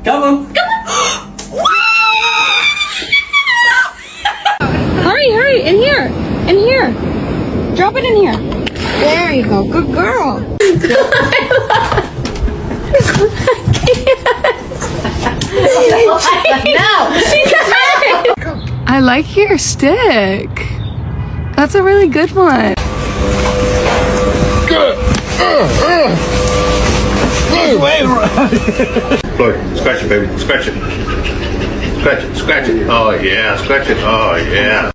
Come on. Hurry, in here. In here. Drop it in here. There you go. Good girl. I like your stick. That's a really good one. Floyd, scratch it, baby. Scratch it. Scratch it. Scratch it. Oh, yeah. Scratch it. Oh, yeah.